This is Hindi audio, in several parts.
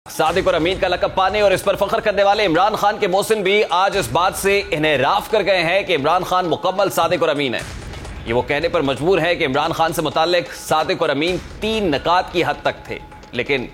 सादिक और अमीन का लक़ब पाने और इस पर फख्र करने वाले इमरान खान के मोहसिन भी आज इस बात से इन्हेराफ कर गए हैं कि इमरान खान मुकम्मल सादिक और अमीन है। ये वो कहने पर मजबूर है कि इमरान खान से मुताल्लिक सादिक और अमीन 3 नकात की हद तक थे, लेकिन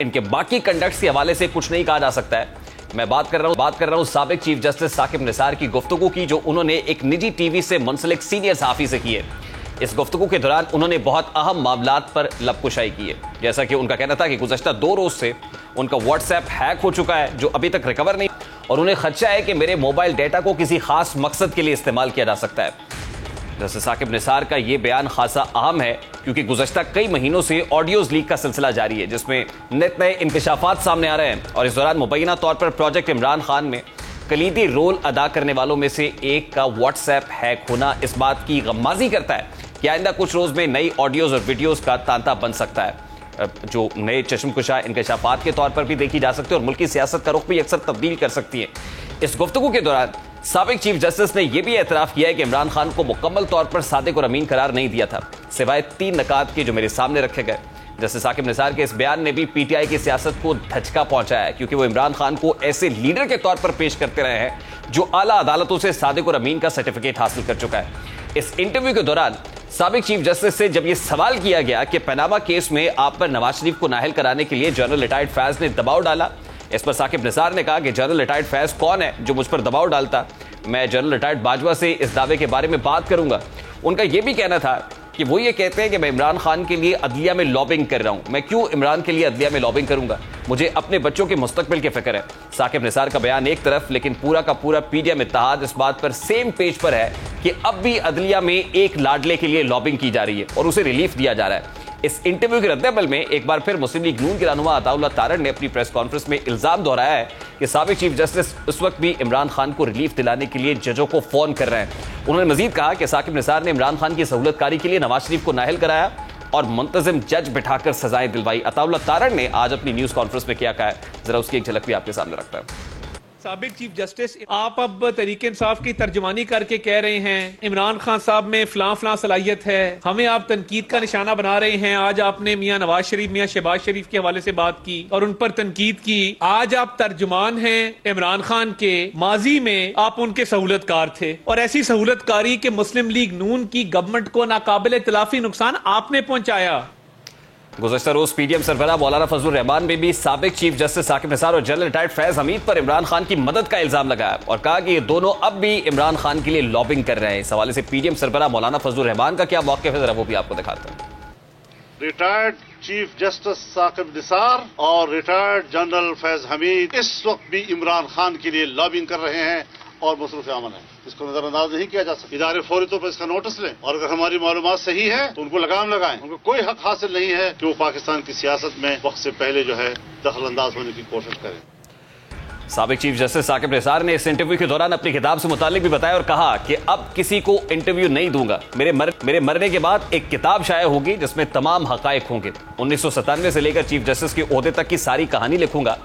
इनके बाकी कंडक्ट्स के हवाले से कुछ नहीं कहा जा सकता है। मैं बात कर रहा हूं साबिक चीफ जस्टिस साकिब निसार की गुफ्तगू की, जो उन्होंने एक निजी टीवी से मुंसलिक सीनियर सहाफ़ी से की है। इस गुफ्तगू के दौरान उन्होंने बहुत अहम मामलात पर लबकुशाई की है। जैसा कि उनका कहना था कि गुज़श्ता 2 रोज से उनका व्हाट्सएप हैक हो चुका है, जो अभी तक रिकवर नहीं, और उन्हें खदशा है कि मेरे मोबाइल डेटा को किसी खास मकसद के लिए इस्तेमाल किया जा सकता है। जैसे साकिब निसार का यह बयान खासा अहम है, क्योंकि गुज़श्ता कई महीनों से ऑडियोज लीक का सिलसिला जारी है, जिसमें नित नए इंकशाफात सामने आ रहे हैं। और इस दौरान मुबैना तौर पर प्रोजेक्ट इमरान खान में कलीदी रोल अदा करने वालों में से एक का व्हाट्सएप हैक होना इस बात की गम्माजी करता है कि आइंदा कुछ रोज में नई ऑडियोज और वीडियोज का तांता बन सकता है, जो नए चश्मकुशा इंकशाफात के तौर पर भी देखी जा सकती है और मुल्की सियासत का रुख भी अक्सर तब्दील कर सकती है। इस गुफ्तगू के दौरान साबिक चीफ जस्टिस ने यह भी एतराफ़ किया है कि इमरान खान को मुकम्मल तौर पर सादिक और अमीन करार नहीं दिया था, सिवाय 3 नकात के जो मेरे सामने रखे गए। जैसे साकिब निसार के इस बयान ने भी पीटीआई की सियासत को धचका पहुंचाया है, क्योंकि वो इमरान खान को ऐसे लीडर के तौर पर पेश करते रहे हैं जो आला अदालतों से सादिक और अमीन का सर्टिफिकेट हासिल कर चुका है। इस इंटरव्यू के दौरान साबिक चीफ जस्टिस से जब यह सवाल किया गया कि पनामा केस में आप पर नवाज शरीफ को नाअहल कराने के लिए जनरल रिटायर्ड फैज ने दबाव डाला, इस पर साकिब निसार ने कहा कि जनरल रिटायर्ड फैज कौन है जो मुझ पर दबाव डालता, मैं जनरल रिटायर्ड बाजवा से इस दावे के बारे में बात करूंगा। उनका यह भी कहना था कि वो ये कहते हैं कि मैं इमरान खान के लिए अदलिया में लॉबिंग कर रहा हूं। मैं क्यों इमरान के लिए अदलिया में लॉबिंग करूंगा, मुझे अपने बच्चों के मुस्तकबिल की फिक्र है। साकिब निसार का बयान एक तरफ, लेकिन पूरा का पूरा पीडीएम इत्तेहाद इस बात पर सेम पेज पर है कि अब भी अदलिया में एक लाडले के लिए लॉबिंग की जा रही है और उसे रिलीफ दिया जा रहा है। इस इंटरव्यू के रद्दअमल में एक बार फिर मुस्लिम लीग नून के रहनुमा अताउल्लाह तारड़ ने अपनी प्रेस कॉन्फ्रेंस में इल्जाम दोहराया है कि साबिक चीफ जस्टिस इस वक्त भी इमरान खान को रिलीफ दिलाने के लिए जजों को फोन कर रहे हैं। उन्होंने मजीद कहा कि साकिब निसार ने इमरान खान की सहूलतकारी के लिए नवाज शरीफ को नाअहल कराया और मुंतजिम जज बिठाकर सजाएं दिलवाई। अताउल्लाह तारड़ ने आज अपनी न्यूज कॉन्फ्रेंस में क्या कहा है, जरा उसकी एक झलक भी आपके सामने रखता है। साबिक चीफ जस्टिस, आप अब तरीके इंसाफ की तर्जुमानी करके कह रहे हैं इमरान खान साहब में फलां सलाहियत है, हमें आप तनकीद का निशाना बना रहे हैं। आज आपने मियां नवाज शरीफ, मियां शहबाज शरीफ के हवाले से बात की और उन पर तनकीद की। आज आप तर्जुमान हैं इमरान खान के, माजी में आप उनके सहूलतकार थे और ऐसी सहूलतकारी के मुस्लिम लीग नून की गवर्नमेंट को नाकाबिल तलाफी नुकसान आपने पहुंचाया। गुज़श्ता रोज पीडीएम सरबराह मौलाना फजलुर रहमान ने भी साबिक चीफ जस्टिस साकिब निसार और जनरल रिटायर्ड फैज हमीद पर इमरान खान की मदद का इल्जाम लगाया और कहा कि ये दोनों अब भी इमरान खान के लिए लॉबिंग कर रहे हैं। इस हवाले से पीडीएम सरबराह मौलाना फजलुर रहमान का क्या मौक़िफ़ है, जरा वो भी आपको दिखाते हैं। Retired chief justice Saqib Nisar और रिटायर्ड जनरल फैज हमीद इस वक्त भी इमरान खान के लिए लॉबिंग कर रहे हैं और मसरूफ अमल है। इसको नजरअंदाज नहीं किया जा सकता। इदारे फौरी तौर पर इसका नोटिस लें और अगर हमारी मालूमात सही है तो उनको लगाम लगाएं। उनको कोई हक हासिल नहीं है कि वो पाकिस्तान की सियासत में वक्त से पहले जो है दखल अंदाज होने की कोशिश करें। साबिक चीफ जस्टिस साकिब निसार ने इस इंटरव्यू के दौरान अपनी किताब से मुतालिक भी बताया और कहा कि अब किसी को इंटरव्यू नहीं दूंगा, मेरे मरने के बाद एक किताब शाया होगी जिसमें तमाम हकायक होंगे। 1997 से लेकर चीफ जस्टिस के ओहदे तक की सारी कहानी लिखूंगा।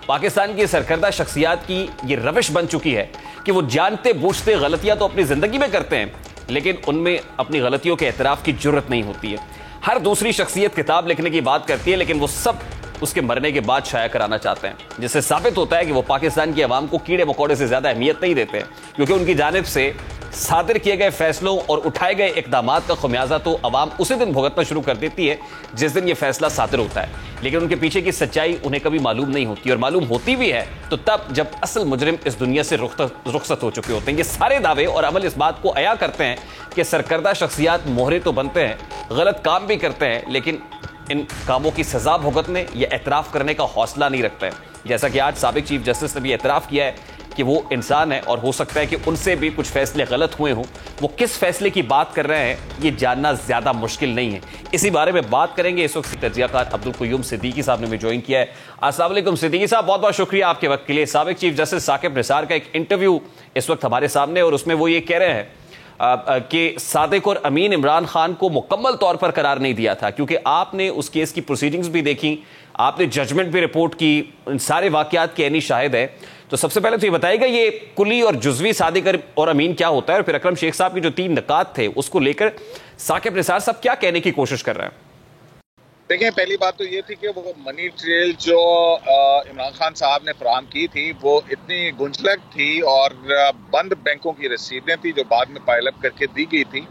पाकिस्तान की सरकर्दा शख्सियात की ये रविश बन चुकी है कि वो जानते बूझते गलतियां तो अपनी जिंदगी में करते हैं, लेकिन उनमें अपनी गलतियों के एतराफ की जुर्रत नहीं होती है। हर दूसरी शख्सियत किताब लिखने की बात करती है, लेकिन वो सब उसके मरने के बाद शाया कराना चाहते हैं, जिससे साबित होता है कि वो पाकिस्तान की आवाम को कीड़े मकोड़े से ज्यादा अहमियत नहीं देते हैं, क्योंकि उनकी जानिब से सादिर किए गए फैसलों और उठाए गए इकदामात का खमियाजा तो अवाम उसी दिन भुगतना शुरू कर देती है जिस दिन यह फैसला सादिर होता है, लेकिन उनके पीछे की सच्चाई उन्हें कभी मालूम नहीं होती, और मालूम होती भी है तो तब जब असल मुजरिम इस दुनिया से रुखसत हो चुके होते हैं। ये सारे दावे और अमल इस बात को अया करते हैं कि सरकर्दा शख्सियात मोहरे तो बनते हैं, गलत काम भी करते हैं, लेकिन इन कामों की सजा भुगतने या एतराफ़ करने का हौसला नहीं रखते हैं। जैसा कि आज साबिक चीफ जस्टिस ने भी एतराफ़ किया है कि वो इंसान है और हो सकता है कि उनसे भी कुछ फैसले गलत हुए हों। वो किस फैसले की बात कर रहे हैं ये जानना ज्यादा मुश्किल नहीं है। इसी बारे में बात करेंगे। इस वक्त तजियाकार अब्दुल क़य्यूम सिद्दीकी साहब ने भी ज्वाइन किया है। अस्सलाम वालेकुम सिद्दीकी साहब, बहुत बहुत शुक्रिया आपके वक्त के लिए। साबिक चीफ जस्टिस साकिब निसार का एक इंटरव्यू इस वक्त हमारे सामने, और उसमें वो ये कह रहे हैं कि सादिक और अमीन इमरान खान को मुकम्मल तौर पर करार नहीं दिया था, क्योंकि आपने उस केस की प्रोसीडिंग्स भी देखी, आपने जजमेंट भी रिपोर्ट की, इन सारे वाकयात के ऐनी शाहिद है। तो सबसे पहले तो ये बताइएगा ये कुली और जुज़वी सादिक और अमीन क्या होता है, और फिर अकरम शेख साहब की जो 3 नकात थे उसको लेकर साकिब निसार साहब क्या कहने की कोशिश कर रहे हैं। देखिए, पहली बात तो ये थी कि वो मनी ट्रेल जो इमरान खान साहब ने फराहम की थी वो इतनी गुंजलक थी और बंद बैंकों की रसीदें थी जो बाद में पायलअप करके दी गई थी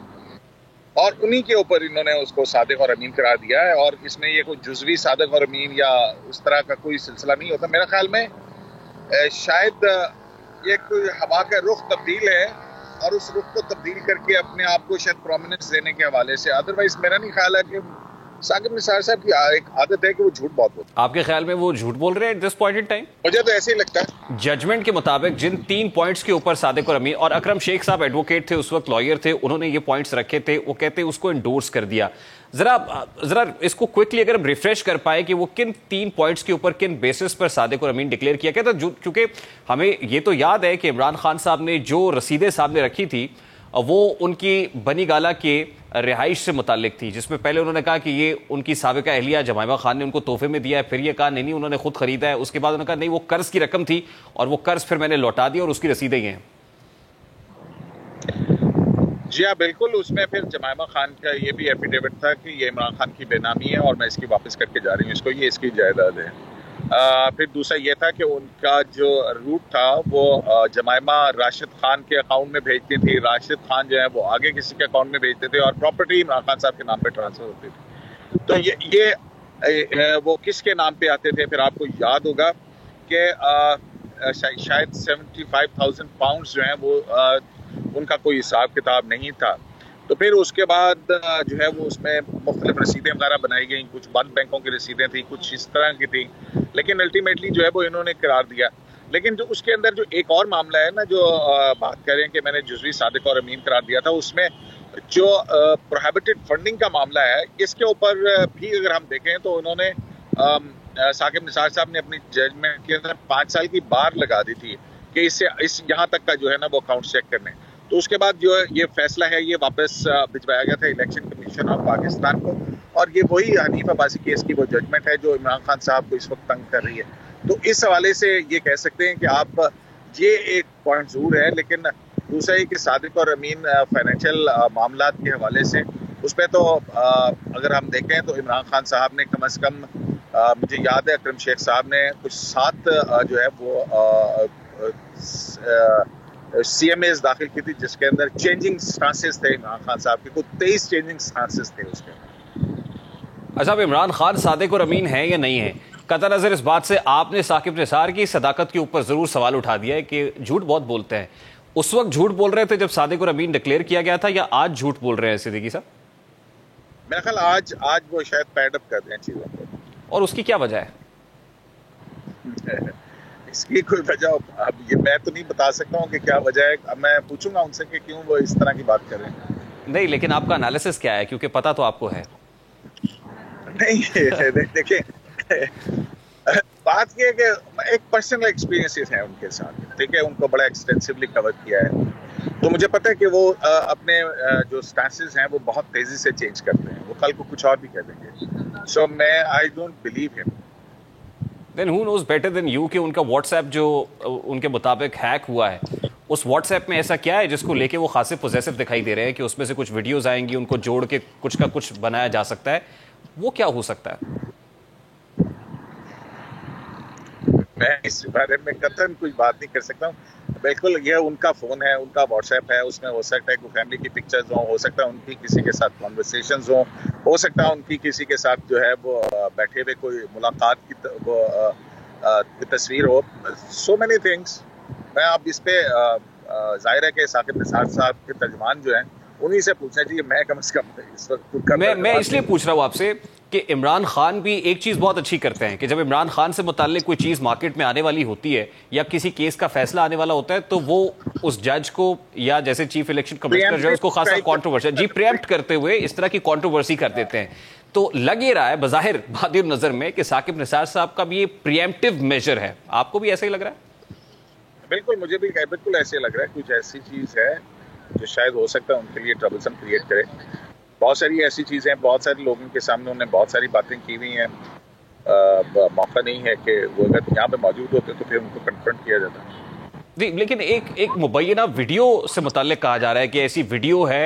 और उन्हीं के ऊपर इन्होंने उसको सादिक और अमीन करार दिया है। और इसमें ये कोई जुज़वी सादिक और अमीन या उस तरह का कोई सिलसिला नहीं होता। मेरा ख्याल में शायद ये कोई हवा का रुख तब्दील है और उस रुख को तब्दील करके अपने आप को शायद प्रोमिनेंस देने के हवाले से। अदरवाइज मेरा नहीं ख्याल है कि साकिब निसार साहब की एक आदत है कि वो झूठ बहुत बोलते हैं। आपके ख्याल में वो झूठ बोल रहे हैं at this point in time? मुझे तो ऐसे ही लगता है। जजमेंट के मुताबिक जिन 3 पॉइंट्स के ऊपर सादिक और अमीन और अकरम शेख साहब एडवोकेट थे, उस वक्त लॉयर थे, उन्होंने ये पॉइंट्स रखे थे, वो कहते उसको एंडोर्स कर दिया। जरा इसको क्विकली अगर हम रिफ्रेश कर पाए कि वो किन 3 पॉइंट्स के ऊपर किन बेसिस पर सादिक और अमीन डिक्लेयर किया गया था, क्योंकि हमें ये तो याद है कि इमरान खान साहब ने जो रसीदें सामने रखी थी वो उनकी बनी गाला के रिहाइश से मुतालिक थी, जिसमें पहले उन्होंने कहा कि ये उनकी साबिका अहलिया जमाइमा खान ने उनको तोहफे में दिया है, फिर ये कहा नहीं उन्होंने खुद खरीदा है, उसके बाद उन्होंने कहा नहीं वो कर्ज की रकम थी और वो कर्ज फिर मैंने लौटा दिया और उसकी रसीदें ये हैं। जी हाँ, बिल्कुल। उसमें फिर जमाइमा खान का ये भी एफिडेविट था कि ये इमरान खान की बेनामी है और मैं इसकी वापस करके जा रही हूँ इसको, ये इसकी जायदाद है। फिर दूसरा ये था कि उनका जो रूट था वो जमाइमा राशिद खान के अकाउंट में भेजती थी, राशिद खान जो है वो आगे किसी के अकाउंट में भेजते थे और प्रॉपर्टी इमरान खान साहब के नाम पे ट्रांसफर होती थी। तो ये वो किसके नाम पे आते थे? फिर आपको याद होगा कि शायद 75,000 पाउंड जो है वो उनका कोई हिसाब किताब नहीं था। तो फिर उसके बाद जो है वो उसमें मुख्तलिफ रसीदें वगैरह बनाई गई, कुछ बंद बैंकों की रसीदें थी, कुछ इस तरह की थी, लेकिन अल्टीमेटली जो है वो इन्होंने करार दिया। लेकिन जो उसके अंदर जो एक और मामला है ना, जो बात करें कि मैंने जुज़वी सादिक और अमीन करार दिया था, उसमें जो प्रोहिबिटेड फंडिंग का मामला है, इसके ऊपर भी अगर हम देखें तो उन्होंने साकिब निसार साहब ने अपनी जजमेंट के अंदर 5 साल की बार लगा दी थी कि इस यहाँ तक का जो है ना वो अकाउंट चेक करने। तो उसके बाद जो ये फैसला है ये वापस भिजवाया गया था इलेक्शन कमीशन ऑफ पाकिस्तान को, और ये वही हनीफ अब्बासी केस की वो जजमेंट है जो इमरान खान साहब को इस वक्त तंग कर रही है। तो इस हवाले से ये कह सकते हैं कि आप ये एक पॉइंट जरूर है, लेकिन दूसरा ये कि सादिक और अमीन फाइनेंशियल मामला के हवाले से उस पर तो अगर हम देखें तो इमरान खान साहब ने कम अज कम मुझे याद है अकरम शेख साहब ने कुछ 7 जो है वो CMAs दाखिल की थी जिसके अंदर चेंजिंग स्टांसेस थे इमरान खान साहब के, कुछ 23 चेंजिंग स्टांसेस थे उसके। अच्छा, अब इमरान खान सादिक और अमीन है या नहीं है, कतई नजर इस बात से आपने साकिब निसार की सदाकत के ऊपर जरूर सवाल उठा दिया है कि झूठ बहुत बोलते हैं। उस वक्त झूठ बोल रहे थे जब सादिक और अमीन डिक्लेयर किया गया था, या आज झूठ बोल रहे हैं सिद्दीकी साहब? मेरा ख्याल आज वो शायद पैड अप कर रहे हैं चीजों को। और उसकी क्या वजह है? इसकी कोई वजह अब ये मैं तो नहीं बता सकता हूँ कि क्या वजह है। अब मैं पूछूंगा उनसे कि क्यों वो इस तरह की बात कर रहे हैं। नहीं, लेकिन आपका एनालिसिस क्या है, क्योंकि पता तो आपको है। नहीं देखिए, बात ये है कि एक पर्सनल एक्सपीरियंसेस है उनके साथ, ठीक है, उनको बड़ा एक्सटेंसिवली कवर किया है, तो मुझे पता है कि वो अपने जो स्टांसेस हैं वो बहुत तेजी से चेंज करते हैं, वो कल को कुछ और भी कह देंगे। सो मैं I don't believe him. Then who knows better than you कि उनका व्हाट्सएप जो उनके मुताबिक हैक हुआ है, उस व्हाट्सएप में ऐसा क्या है जिसको लेके वो खासे पोजेसिव दिखाई दे रहे हैं कि उसमें से कुछ वीडियोस आएंगी, उनको जोड़ के कुछ का कुछ बनाया जा सकता है? वो क्या हो सकता है? मैं इस बारे में कतई कुछ बात नहीं कर सकता हूँ। बिल्कुल ये उनका फोन है, उनका व्हाट्सएप है, उसमें हो सकता है कोई फैमिली की पिक्चर्स हो सकता है उनकी किसी के साथ कॉन्वर्सेशंस हो सकता है उनकी किसी के साथ जो है वो बैठे हुए कोई मुलाकात की तस्वीर हो, सो मेनी थिंग्स। मैं अब इस पे जाहिर है कि साकिब निसार साहब के तर्जुमान जो हैं उन्हीं से पूछना चाहिए, मैं कम से कम इस वक्त मैं इसलिए पूछ रहा हूँ आपसे कि इमरान खान भी एक चीज बहुत अच्छी करते हैं कि जब इमरान खान से मुताल्लिक कोई चीज मार्केट में आने वाली होती है या किसी केस का फैसला आने वाला होता है तो वो उस जज को या जैसे चीफ इलेक्शन कमिश्नर जो है उसको खासा कॉन्ट्रोवर्सी जी प्रीएम्प्ट करते हुए इस तरह की कॉन्ट्रोवर्सी कर देते हैं। तो लग ये रहा है बज़ाहिर बादिर नजर में कि साकिब निसार साहब का भी ये प्रीएम्प्टिव मेजर है। आपको भी ऐसा ही लग रहा है? बिल्कुल, मुझे भी बिल्कुल ऐसे लग रहा है। कुछ ऐसी चीज है जो शायद हो सकता है उनके लिए ट्रबलसम क्रिएट करे। बहुत सारी ऐसी चीजें, बहुत सारे लोगों के सामने उन्होंने बहुत सारी बातें की हुई हैं, मौका नहीं है कि वो अगर यहाँ पे मौजूद होते तो फिर उनको कन्फ्रंट किया जाता। जी, लेकिन एक मुबैना वीडियो से मुताल्लिक कहा जा रहा है कि ऐसी वीडियो है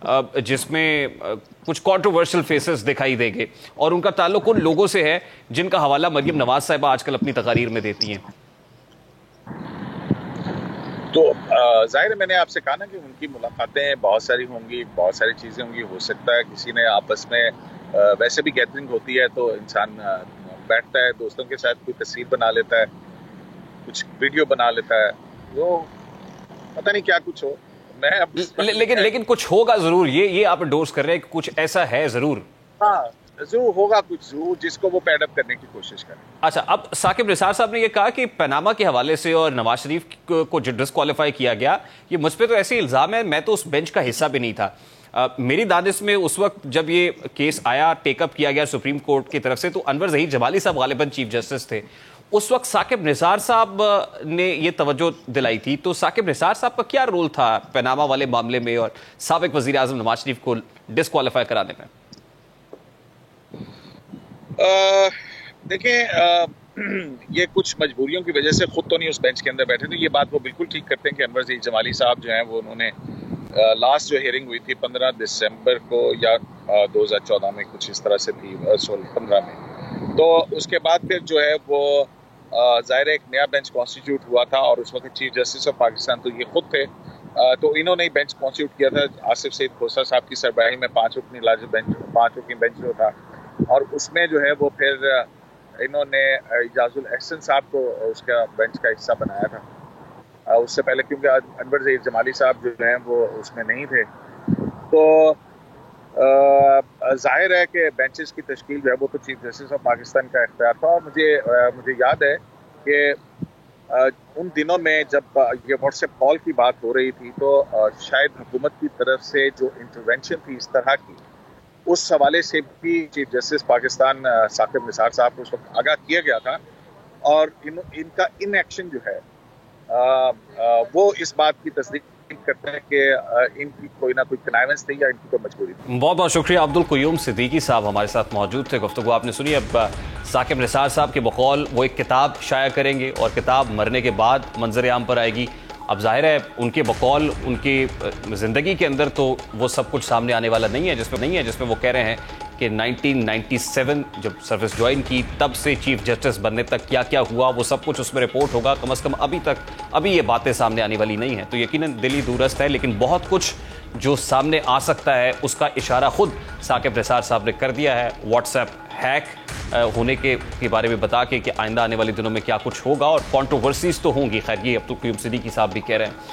जिसमें कुछ कंट्रोवर्शियल फेसेस दिखाई देंगे और उनका ताल्लुक उन लोगों से है जिनका हवाला मरियम नवाज साहिबा आजकल अपनी तकारीर में देती हैं। तो जाहिर है मैंने आपसे कहा ना कि उनकी मुलाकातें बहुत सारी होंगी, बहुत सारी चीज़ें होंगी। हो सकता है किसी ने आपस में वैसे भी गैदरिंग होती है तो इंसान बैठता है, दोस्तों के साथ कोई तस्वीर बना लेता है, कुछ वीडियो बना लेता है, वो पता नहीं क्या कुछ हो। मैं अब लेकिन कुछ होगा जरूर, ये आप एंडोर्स कर रहे हैं कि कुछ ऐसा है जरूर। हाँ जरूर होगा कुछ, जरूर जिसको वो पैडअप करने की कोशिश करें। अच्छा, अब साकिब निसार साहब ने ये कहा कि पनामा के हवाले से और नवाज शरीफ को जो डिस्क्वालीफाई किया गया, ये मुझ पर तो ऐसे इल्जाम है, मैं तो उस बेंच का हिस्सा भी नहीं था। मेरी दानिश में उस वक्त जब ये केस आया, टेकअप किया गया सुप्रीम कोर्ट की तरफ से, तो अनवर ज़हीर जमाली साहब गालिबन चीफ जस्टिस थे। उस वक्त साकिब निसार साहब ने ये तवज्जो दिलाई थी। तो साकिब निसार साहब का क्या रोल था पनामा वाले मामले में और साबिक वजीर आजम नवाज शरीफ को डिस्क्वालीफाई कराने में? देखें, ये कुछ मजबूरियों की वजह से खुद तो नहीं उस बेंच के अंदर बैठे थे। ये बात वो बिल्कुल ठीक करते हैं कि अनवर ज़हीर जमाली साहब जो हैं वो उन्होंने लास्ट जो हियरिंग हुई थी 15 दिसंबर को या 2014 में कुछ इस तरह से थी, 15 में, तो उसके बाद फिर जो है वो ज़ाहिर एक नया बेंच कॉन्स्टिट्यूट हुआ था और उस वक्त चीफ जस्टिस ऑफ पाकिस्तान तो ये खुद थे। तो इन्होंने ही बेंच कॉन्स्टिट्यूट किया था। आसिफ सईद खोसर साहब की सरबराही में 5 रुकनी बेंच जो था, और उसमें जो है वो फिर इन्होंने इजाजुल एहसन साहब को उसका बेंच का हिस्सा बनाया था। उससे पहले क्योंकि अनवर ज़हीर जमाली साहब जो हैं वो उसमें नहीं थे, तो जाहिर है कि बेंचेस की तश्कील जो है वो तो चीफ जस्टिस ऑफ पाकिस्तान का इख्तियार था। और मुझे याद है कि उन दिनों में जब ये व्हाट्सएप कॉल की बात हो रही थी तो शायद हुकूमत की तरफ से जो इंटरवेंशन थी इस तरह की, उस हवाले से भी चीफ जस्टिस पाकिस्तान साकिब निसार साहब को उस वक्त आगाह किया गया था। और इनका इनएक्शन जो है वो इस बात की तस्दीक करते हैं कि इनकी कोई ना कोई कनाइवेंस थी या इनकी कोई मजबूरी थी। बहुत बहुत शुक्रिया। अब्दुल क़य्यूम सिद्दीकी साहब हमारे साथ मौजूद थे, गुफ्तगू आपने सुनी। अब साकिब निसार साहब के बकौल वो एक किताब शाया करेंगे और किताब मरने के बाद मंजर आम पर आएगी। अब जाहिर है उनके बकौल उनकी ज़िंदगी के अंदर तो वो सब कुछ सामने आने वाला नहीं है जिसमें वो कह रहे हैं कि 1997 जब सर्विस ज्वाइन की तब से चीफ जस्टिस बनने तक क्या क्या हुआ, वो सब कुछ उसमें रिपोर्ट होगा। कम से कम अभी ये बातें सामने आने वाली नहीं है। तो यकीनन दिल ही दूरस्त है, लेकिन बहुत कुछ जो सामने आ सकता है उसका इशारा खुद साकिब निसार साहब ने कर दिया है, व्हाट्सएप हैक होने के बारे में बता के कि आइंदा आने वाले दिनों में क्या कुछ होगा और कंट्रोवर्सीज तो होंगी। खैर ये अब्दुल क़य्यूम सिद्दीकी साहब भी कह रहे हैं।